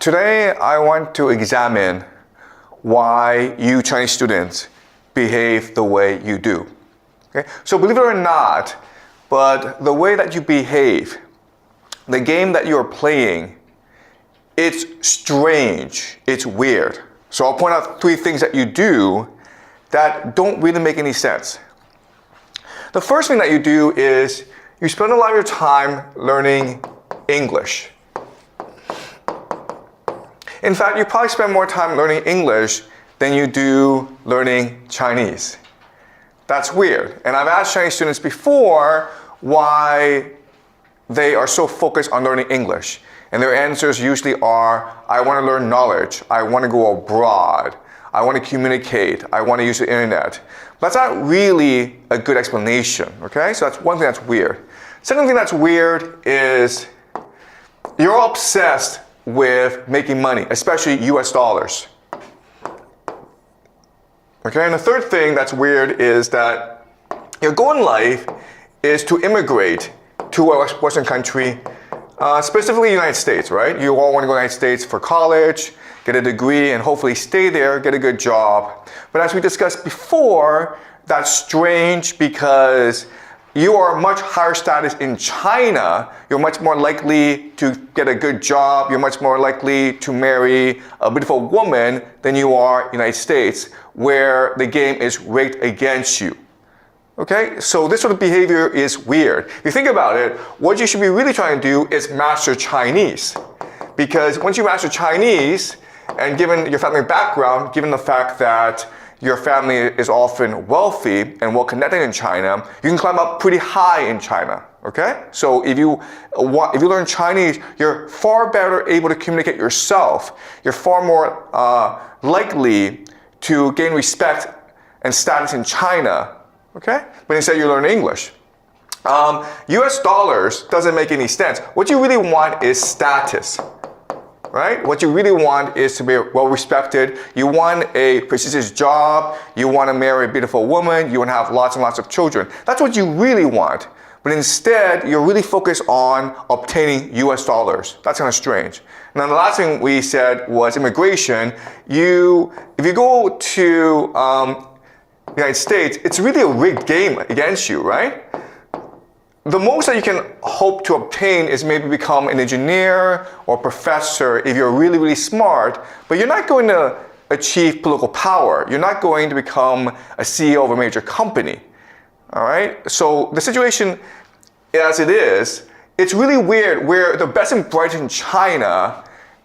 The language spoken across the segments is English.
Today I want to examine why you Chinese students behave the way you do. Okay? So believe it or not, but the way that you behave, the game that you're playing, it's strange, it's weird. So I'll point out 3 things that you do that don't really make any sense. The first thing that you do is you spend a lot of your time learning English. In fact, you probably spend more time learning English than you do learning Chinese. That's weird. And I've asked Chinese students before why they are so focused on learning English. And their answers usually are, I want to learn knowledge, I want to go abroad, I want to communicate, I want to use the internet. But that's not really a good explanation, okay? So that's one thing that's weird. Second thing that's weird is you're obsessed with making money, especially US dollars. Okay, and the third thing that's weird is that your goal in life is to immigrate to a Western country, specifically the United States, right? You all want to go to the United States for college, get a degree, and hopefully stay there, get a good job. But as we discussed before, that's strange because you are much higher status in China. You're much more likely to get a good job. You're much more likely to marry a beautiful woman than you are in the United States, where the game is rigged against you. Okay, so this sort of behavior is weird. If you think about it, what you should be really trying to do is master Chinese. Because once you master Chinese, and given your family background, given the fact that your family is often wealthy and well connected in China, you can climb up pretty high in China, okay? So if you learn Chinese, you're far better able to communicate yourself. You're far more likely to gain respect and status in China, okay? But instead you learn English. US dollars doesn't make any sense. What you really want is status. Right? What you really want is to be well respected. You want a prestigious job. You want to marry a beautiful woman. You want to have lots and lots of children. That's what you really want. But instead, you're really focused on obtaining US dollars. That's kind of strange. And then the last thing we said was immigration. If you go to the United States, it's really a rigged game against you, right? The most that you can hope to obtain is maybe become an engineer or professor if you're really, really smart, but you're not going to achieve political power. You're not going to become a CEO of a major company, all right? So the situation as it is, it's really weird where the best and brightest in China,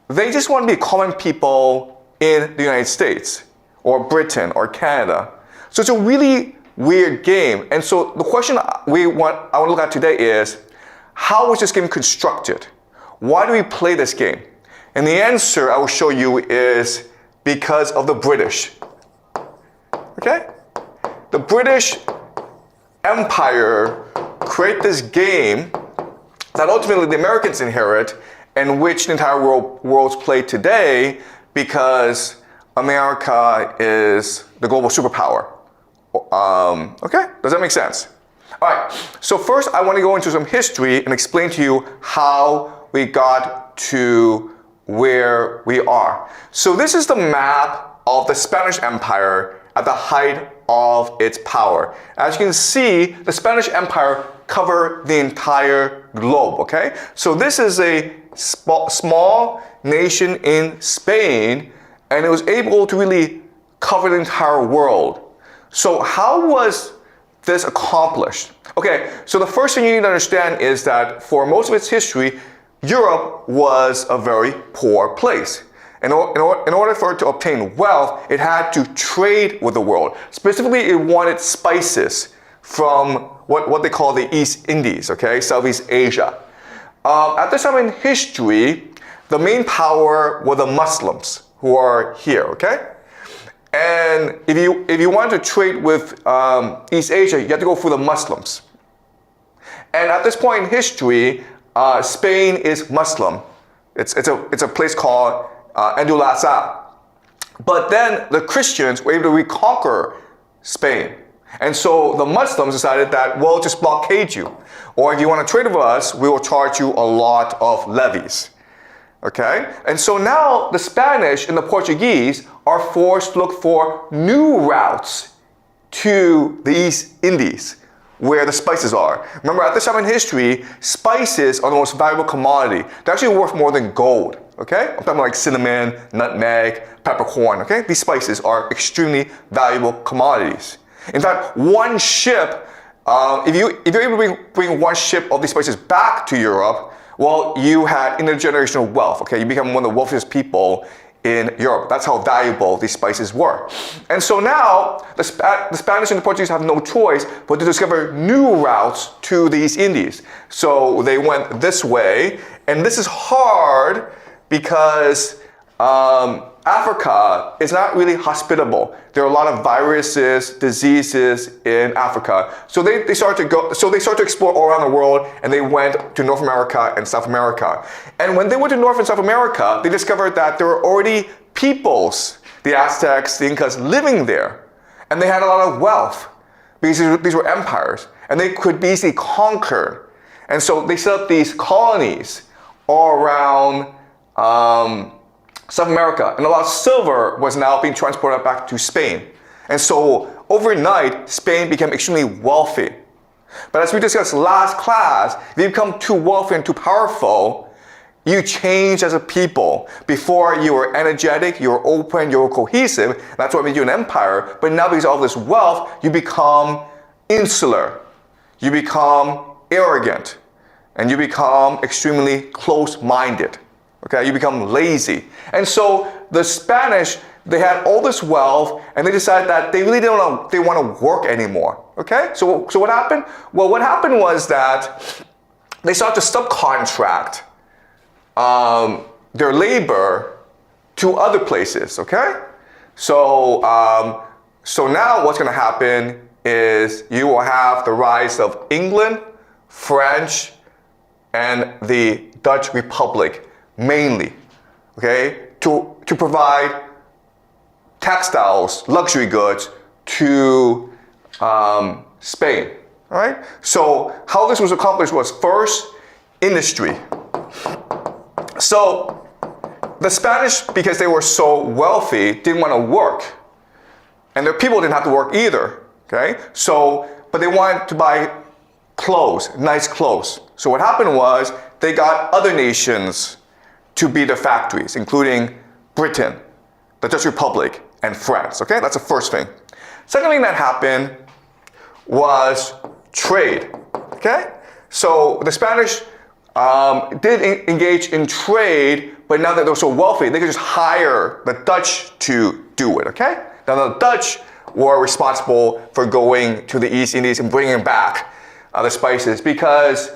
they just want to be common people in the United States or Britain or Canada. So it's a really weird game. And so the question I want to look at today is, how was this game constructed? Why do we play this game? And the answer I will show you is because of the British. Okay? The British Empire created this game that ultimately the Americans inherit, and which the entire world's played today because America is the global superpower. Okay, does that make sense? All right, so first I want to go into some history and explain to you how we got to where we are. So this is the map of the Spanish Empire at the height of its power. As you can see, the Spanish Empire covered the entire globe, okay? So this is a small nation in Spain, and it was able to really cover the entire world. So how was this accomplished? Okay, so the first thing you need to understand is that for most of its history, Europe was a very poor place. In order for it to obtain wealth, it had to trade with the world. Specifically, it wanted spices from what they call the East Indies, okay, Southeast Asia. At this time in history, the main power were the Muslims who are here, okay? And if you want to trade with East Asia, you have to go through the Muslims. And at this point in history, Spain is Muslim. It's a place called Andalusia. But then the Christians were able to reconquer Spain. And so the Muslims decided that we'll just blockade you. Or if you want to trade with us, we will charge you a lot of levies. Okay? And so now the Spanish and the Portuguese are forced to look for new routes to the East Indies, where the spices are. Remember, at this time in history, spices are the most valuable commodity. They're actually worth more than gold. Okay? I'm talking like cinnamon, nutmeg, peppercorn. Okay? These spices are extremely valuable commodities. In fact, one ship, if you're able to bring one ship of these spices back to Europe, well, you had intergenerational wealth. Okay? You become one of the wealthiest people in Europe. That's how valuable these spices were. And so now, the Spanish and the Portuguese have no choice but to discover new routes to the East Indies. So they went this way, and this is hard because Africa is not really hospitable. There are a lot of viruses, diseases in Africa. So they started to explore all around the world, and they went to North America and South America. And when they went to North and South America, they discovered that there were already peoples, the Aztecs, the Incas, living there. And they had a lot of wealth because these were empires, and they could be easily conquered. And so they set up these colonies all around South America, and a lot of silver was now being transported back to Spain. And so overnight, Spain became extremely wealthy. But as we discussed last class, if you become too wealthy and too powerful, you change as a people. Before you were energetic, you were open, you were cohesive. That's what made you an empire. But now because of all this wealth, you become insular. You become arrogant. And you become extremely close-minded. Okay, you become lazy. And so the Spanish, they had all this wealth, and they decided that they really want to work anymore. Okay, so what happened? Well, what happened was that they started to subcontract their labor to other places. Okay, so now what's going to happen is you will have the rise of England, French, and the Dutch Republic. Mainly, okay, to provide textiles, luxury goods to Spain, all right? So how this was accomplished was first, industry. So the Spanish, because they were so wealthy, didn't want to work. And their people didn't have to work either, okay? So, but they wanted to buy clothes, nice clothes. So what happened was they got other nations to be their factories, including Britain, the Dutch Republic, and France. Okay, that's the first thing. Second thing that happened was trade. Okay, so the Spanish did engage in trade, but now that they're so wealthy, they could just hire the Dutch to do it. Okay, now the Dutch were responsible for going to the East Indies and bringing back the spices because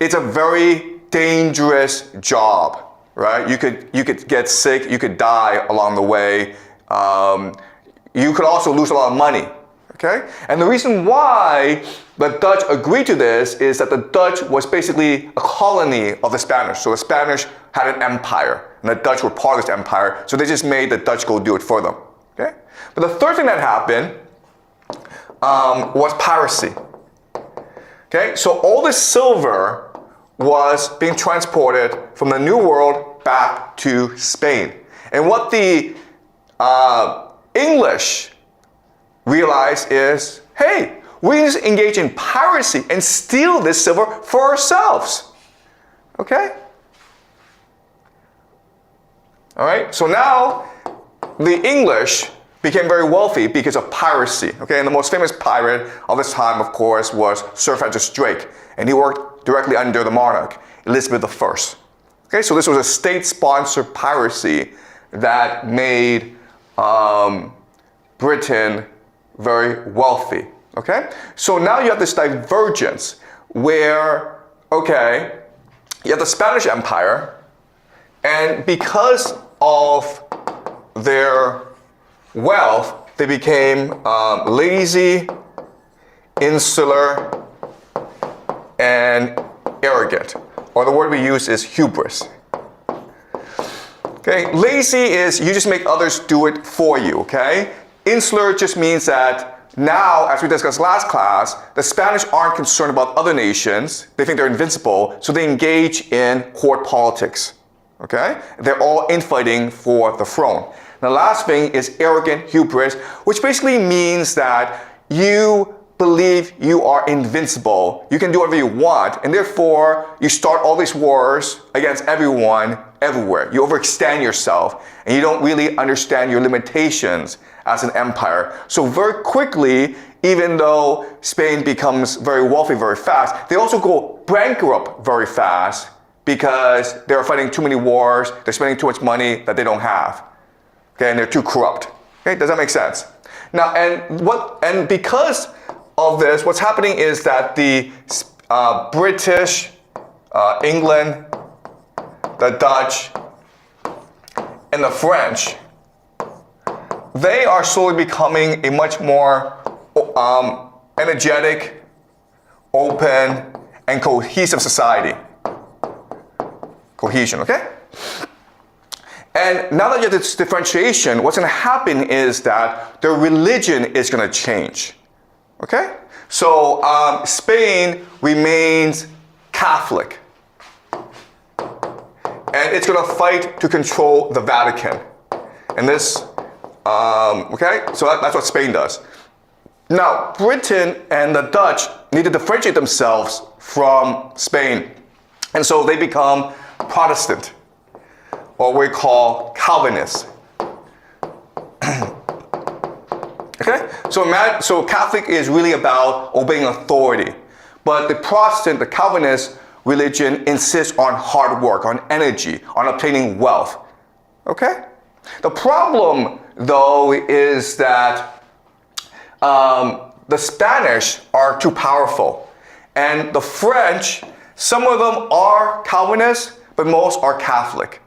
it's a very dangerous job. Right? You could get sick, you could die along the way. You could also lose a lot of money. Okay? And the reason why the Dutch agreed to this is that the Dutch was basically a colony of the Spanish. So the Spanish had an empire, and the Dutch were part of this empire, so they just made the Dutch go do it for them. Okay? But the third thing that happened was piracy. Okay? So all this silver was being transported from the New World back to Spain. And what the English realized is, hey, we can just engage in piracy and steal this silver for ourselves. Okay? All right, so now the English became very wealthy because of piracy. Okay, and the most famous pirate of this time, of course, was Sir Francis Drake. And he worked directly under the monarch, Elizabeth I. Okay, so this was a state-sponsored piracy that made Britain very wealthy. Okay, so now you have this divergence where, okay, you have the Spanish Empire, and because of their wealth, they became lazy, insular, and arrogant. Or the word we use is hubris. Okay, lazy is you just make others do it for you, okay? Insular just means that now, as we discussed last class, the Spanish aren't concerned about other nations. They think they're invincible, so they engage in court politics. Okay? They're all infighting for the throne. The last thing is arrogant hubris, which basically means that you believe you are invincible. You can do whatever you want, and therefore you start all these wars against everyone, everywhere. You overextend yourself, and you don't really understand your limitations as an empire. So very quickly, even though Spain becomes very wealthy very fast, they also go bankrupt very fast because they're fighting too many wars, they're spending too much money that they don't have. Okay, and they're too corrupt. Okay, does that make sense? Now, and because of this, what's happening is that the British, England, the Dutch, and the French, they are slowly becoming a much more energetic, open, and cohesive society. Cohesion, okay? And now that you have this differentiation, what's going to happen is that their religion is going to change. Okay? So Spain remains Catholic. And it's going to fight to control the Vatican. And this, okay? So that's what Spain does. Now, Britain and the Dutch need to differentiate themselves from Spain. And so they become Protestant, or we call Calvinist. Okay? So Catholic is really about obeying authority. But the Protestant, the Calvinist religion insists on hard work, on energy, on obtaining wealth. Okay? The problem, though, is that the Spanish are too powerful. And the French, some of them are Calvinist, but most are Catholic.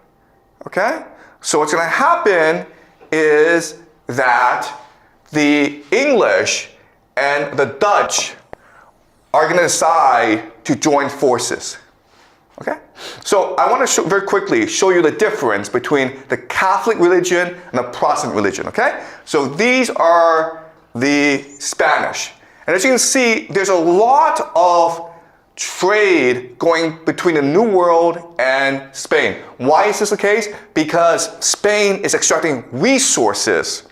Okay? So what's going to happen is that the English and the Dutch are going to decide to join forces. Okay? So I want to very quickly show you the difference between the Catholic religion and the Protestant religion. Okay? So these are the Spanish. And as you can see, there's a lot of trade going between the New World and Spain. Why is this the case? Because Spain is extracting resources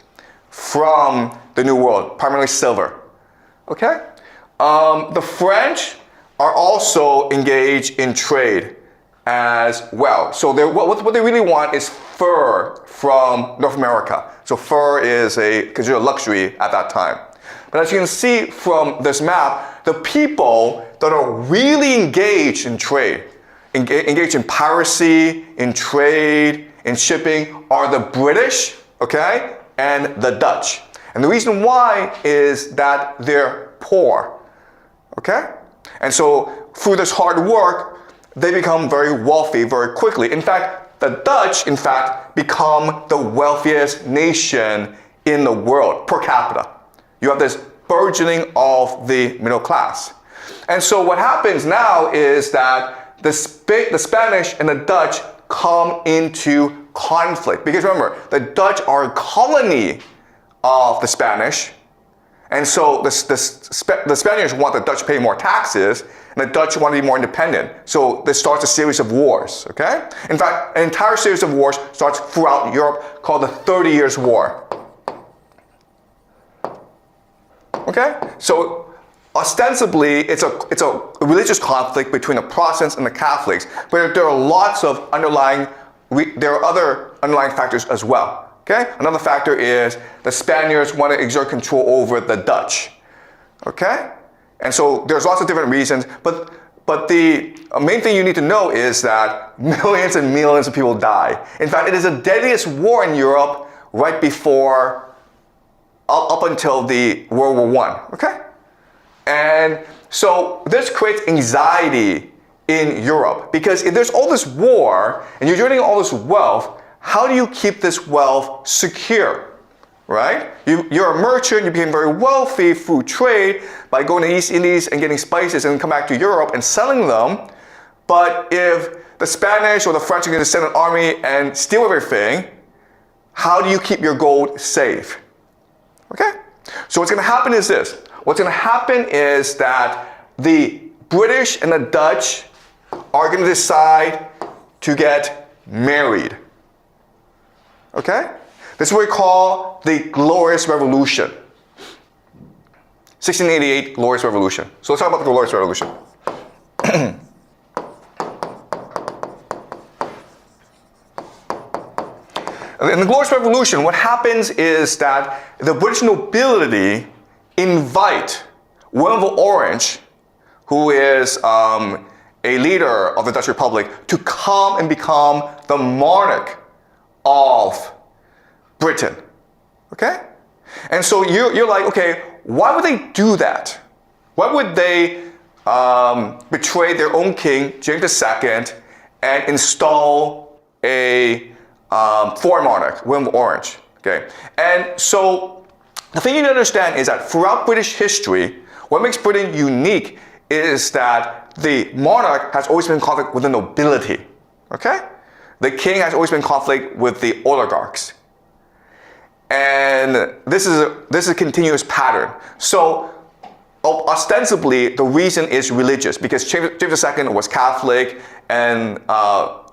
from the New World, primarily silver. Okay? The French are also engaged in trade as well. So what they really want is fur from North America. So fur is considered a luxury at that time. But as you can see from this map, the people that are really engaged in trade, engaged in piracy, in trade, in shipping, are the British, okay, and the Dutch. And the reason why is that they're poor, okay? And so through this hard work, they become very wealthy very quickly. In fact, the Dutch, become the wealthiest nation in the world per capita. You have this burgeoning of the middle class. And so what happens now is that the Spanish and the Dutch come into conflict. Because remember, the Dutch are a colony of the Spanish. And so the Spaniards want the Dutch to pay more taxes, and the Dutch want to be more independent. So this starts a series of wars, okay? In fact, an entire series of wars starts throughout Europe called the 30 Years' War. Okay? So ostensibly, it's a religious conflict between the Protestants and the Catholics, but there are lots of there are other underlying factors as well. Okay? Another factor is the Spaniards want to exert control over the Dutch. Okay? And so there's lots of different reasons, but the main thing you need to know is that millions and millions of people die. In fact, it is the deadliest war in Europe right before, up until the World War I. Okay? And so this creates anxiety in Europe, because if there's all this war and you're generating all this wealth, how do you keep this wealth secure, right? You're a merchant, you became very wealthy through trade by going to the East Indies and getting spices and come back to Europe and selling them. But if the Spanish or the French are going to send an army and steal everything, how do you keep your gold safe? Okay? So what's going to happen is this. What's going to happen is that the British and the Dutch are going to decide to get married. Okay? This is what we call the Glorious Revolution. 1688 Glorious Revolution. So let's talk about the Glorious Revolution. In the Glorious Revolution, what happens is that the British nobility invite William of Orange, who is a leader of the Dutch Republic, to come and become the monarch of Britain. Okay? And so you're like, okay, why would they do that? Why would they betray their own king, James II, and install a foreign monarch, William of Orange? Okay? And so the thing you need to understand is that throughout British history, what makes Britain unique is that the monarch has always been in conflict with the nobility. Okay? The king has always been in conflict with the oligarchs. And this is a continuous pattern. So ostensibly, the reason is religious, because James II was Catholic and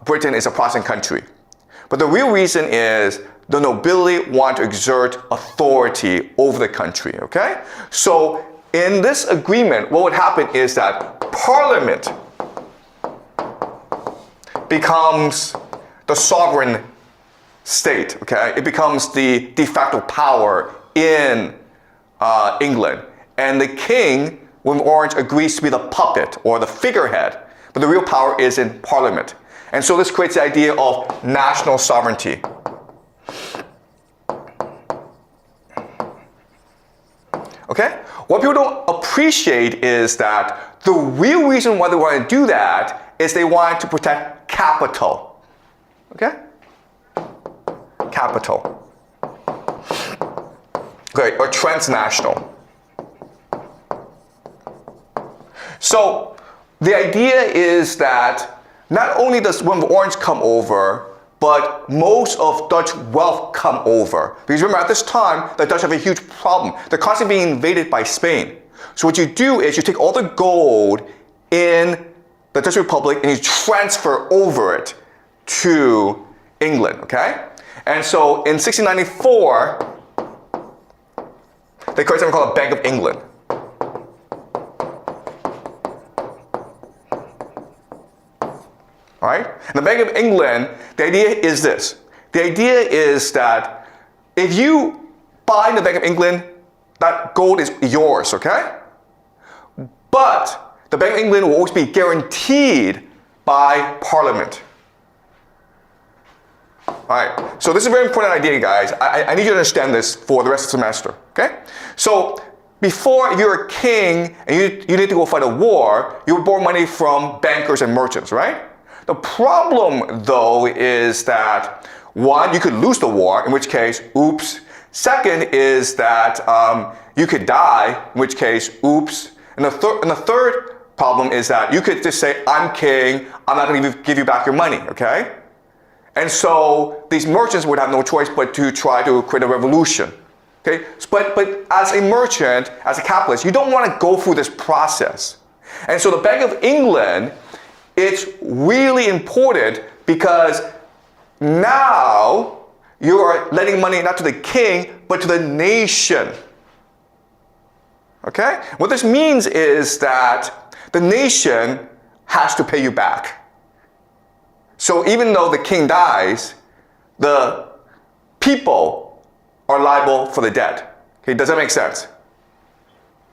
Britain is a Protestant country. But the real reason is the nobility want to exert authority over the country, okay? So in this agreement, what would happen is that Parliament becomes the sovereign state, okay? It becomes the de facto power in England. And the king, William of Orange, agrees to be the puppet or the figurehead, but the real power is in Parliament. And so this creates the idea of national sovereignty. Okay? What people don't appreciate is that the real reason why they want to do that is they want to protect capital. Okay? Capital. Okay, or transnational. So the idea is that not only does William of Orange come over, but most of Dutch wealth come over. Because remember, at this time, the Dutch have a huge problem. They're constantly being invaded by Spain. So what you do is you take all the gold in the Dutch Republic and you transfer over it to England, okay? And so in 1694, they create something called a Bank of England. All right? And the Bank of England, the idea is this. The idea is that if you buy in the Bank of England, that gold is yours, okay? But the Bank of England will always be guaranteed by Parliament. All right, so this is a very important idea, guys. I need you to understand this for the rest of the semester, okay? So before, if you're a king and you need to go fight a war, you would borrow money from bankers and merchants, right? The problem, though, is that, one, you could lose the war, in which case, oops. Second is that you could die, in which case, oops. And the third problem is that you could just say, I'm king, I'm not going to give you back your money, okay? And so these merchants would have no choice but to try to create a revolution, okay? But as a merchant, as a capitalist, you don't want to go through this process. And so the Bank of England, it's really important because now you are lending money not to the king, but to the nation. Okay? What this means is that the nation has to pay you back. So even though the king dies, the people are liable for the debt. Okay, does that make sense?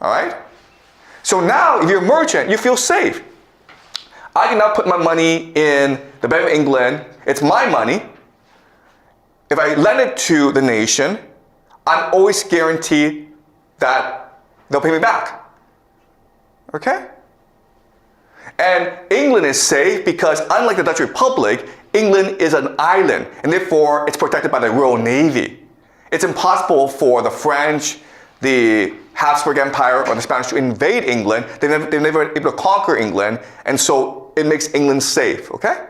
All right? So now, if you're a merchant, you feel safe. I can now put my money in the Bank of England. It's my money. If I lend it to the nation, I'm always guaranteed that they'll pay me back. Okay? And England is safe because, unlike the Dutch Republic, England is an island, and therefore it's protected by the Royal Navy. It's impossible for the French, the Habsburg Empire, or the Spanish to invade England. They've never been able to conquer England, and so it makes England safe, okay?